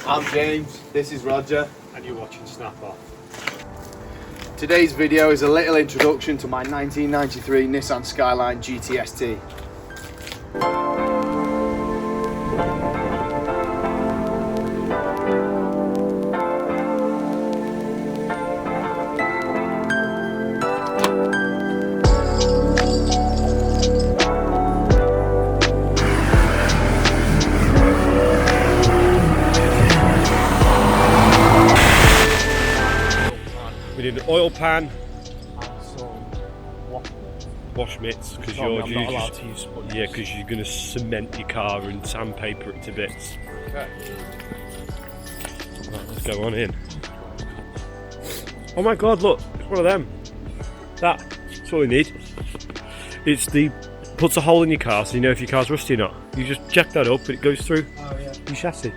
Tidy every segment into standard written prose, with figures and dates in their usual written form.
I'm James, this is Roger, and you're watching SnapOff. Today's video is a little introduction to my 1993 Nissan Skyline GTST. We did an oil pan and some wash mitts because I'm not allowed to use sponges. yeah, because you're going to cement your car and sandpaper it to bits. Okay. Right, let's go on in. Oh my god, look, it's one of them. That's all you need. It's the puts a hole in your car so you know if your car's rusty or not. You just jack that up and it goes through your chassis.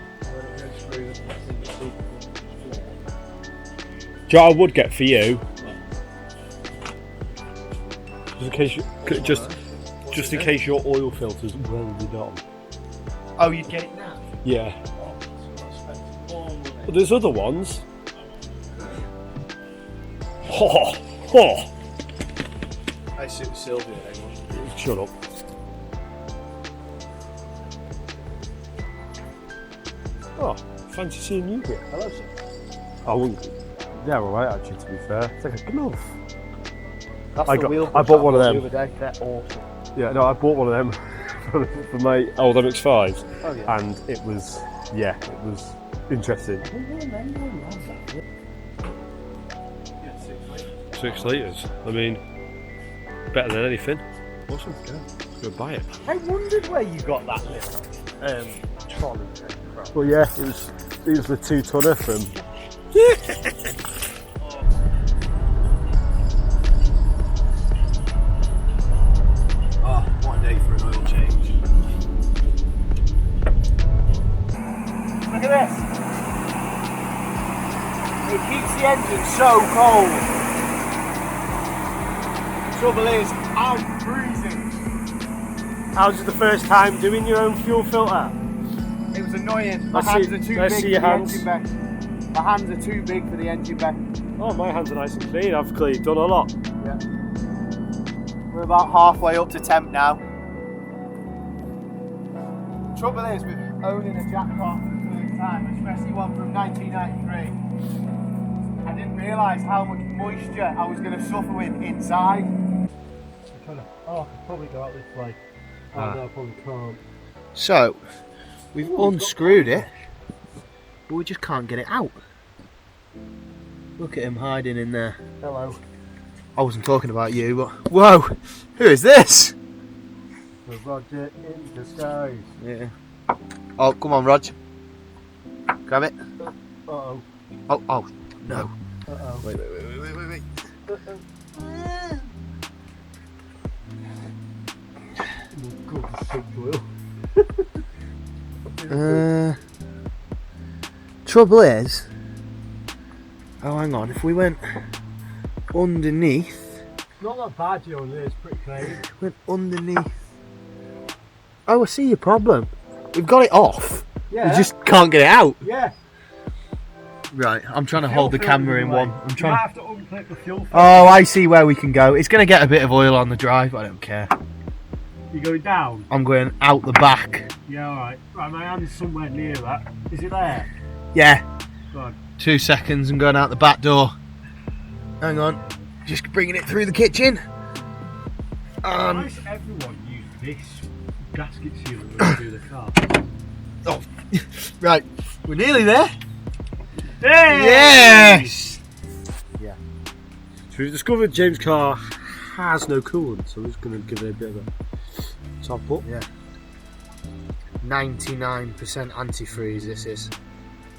Do you know what I would get for you? Just in case just in case your oil filter's welded on. Oh, you'd get it now? Yeah. Oh, But there's other ones. Ho ho. I suit Sylvia, Shut up. Oh, fancy seeing you here. Hello, sir. I wouldn't. They're alright actually, to be fair. It's like a glove. That's I the got- wheel I bought one of them. the other day. They're awesome. Yeah, no, I bought one of them for my old MX-5 Oh yeah. and it was interesting. 6 litres. I mean, better than anything. Awesome. Yeah. Let's go buy it. I wondered where you got that little trolley thing from. Well, yeah, it was the 2-tonner from. Oh, what a day for an oil change. Look at this. It keeps the engine so cold. Trouble is, I'm freezing. How's it the first time doing your own fuel filter? It was annoying. My Let's hands see- are too let's big see for your the hands. engine bay. My hands are too big for the engine bay. Oh, my hands are nice and clean. I've clearly done a lot. Yeah. We're about halfway up to temp now. Trouble is, with owning a jack car for the first time, especially one from 1993, I didn't realise how much moisture I was going to suffer with inside. Oh, I could probably go out this way. Oh, no, I probably can't. So, we've unscrewed it, but we just can't get it out. Look at him hiding in there. Hello. I wasn't talking about you, but whoa, who is this? The Roger in disguise. Yeah. Oh, come on, Rog. Grab it. Uh-oh. Oh, no. Uh-oh. Wait. Trouble is, oh hang on, if we went underneath, Not that bad, you know, it's pretty clean. went underneath. Oh, I see your problem. We've got it off. Yeah. We just can't get it out. Yeah. Right, I'm trying to hold the camera in one. I'm You trying. might have to unclip the fuel filter. Oh, I see where we can go. It's going to get a bit of oil on the drive. I don't care. You going down? I'm going out the back. Yeah, alright. Right, my hand's somewhere near that. Is it there? Yeah. Go on. 2 seconds and going out the back door. Hang on. Just bringing it through the kitchen. Why does everyone use this gasket sealer when they do the car? Oh, right. We're nearly there. Hey! Yes. So we've discovered James' car has no coolant, so we're just going to give it a bit of a top up. Yeah. 99% antifreeze. This is.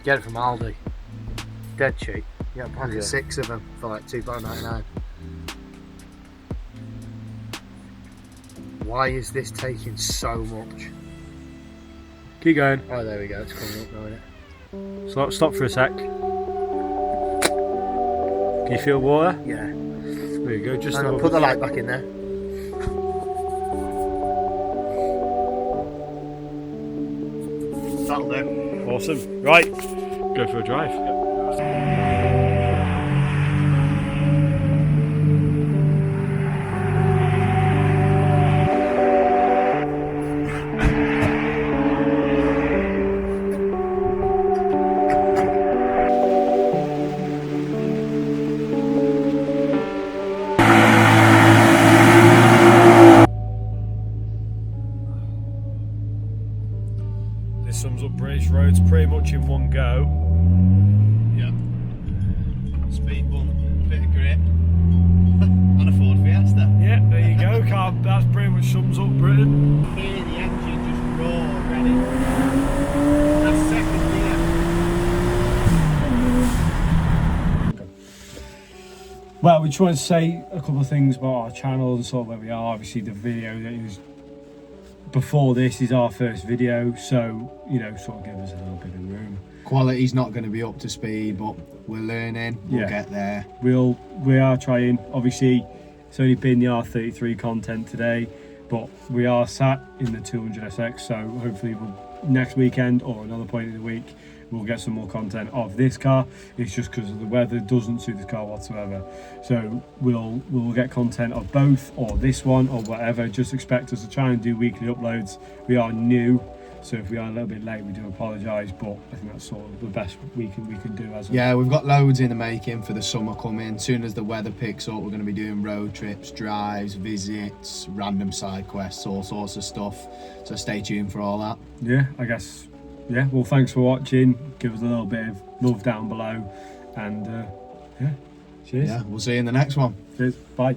Get it from Aldi. Dead cheap. Yeah, a pack of 6 of them for like £2.99. Why is this taking so much? Keep going. Oh, there we go. It's coming up now, isn't it? Stop for a sec. Can you feel water? Yeah. There you go. Just Hang on, over put the there. light back in there. That'll do. Awesome. Right, go for a drive. This sums up British roads pretty much in one go. Yeah. Speed bump, bit of grip. On a Ford Fiesta. Yeah, there you go. That's pretty much sums up Britain. Hear the engine just roar already. That's second gear. Well, we just wanted to say a couple of things about our channel and sort of where we are. Obviously, the video that is before this is our first video, so you know, sort of give us a little bit of room. Quality's not going to be up to speed, but we're learning. We'll get there. We are trying. Obviously, it's only been the R33 content today, but we are sat in the 200SX, so hopefully next weekend or another point in the week we'll get some more content of this car. It's just because the weather doesn't suit this car whatsoever, so we'll get content of both, or this one, or whatever. Just expect us to try and do weekly uploads. We are new, so if we are a little bit late, we do apologise, but I think that's sort of the best we can do as yeah, we've got loads in the making for the summer coming. As soon as the weather picks up, we're going to be doing road trips, drives, visits, random side quests, all sorts of stuff, so stay tuned for all that. Yeah, I guess. Yeah, well, thanks for watching. Give us a little bit of love down below, and yeah, cheers. Yeah, we'll see you in the next one. Cheers, bye.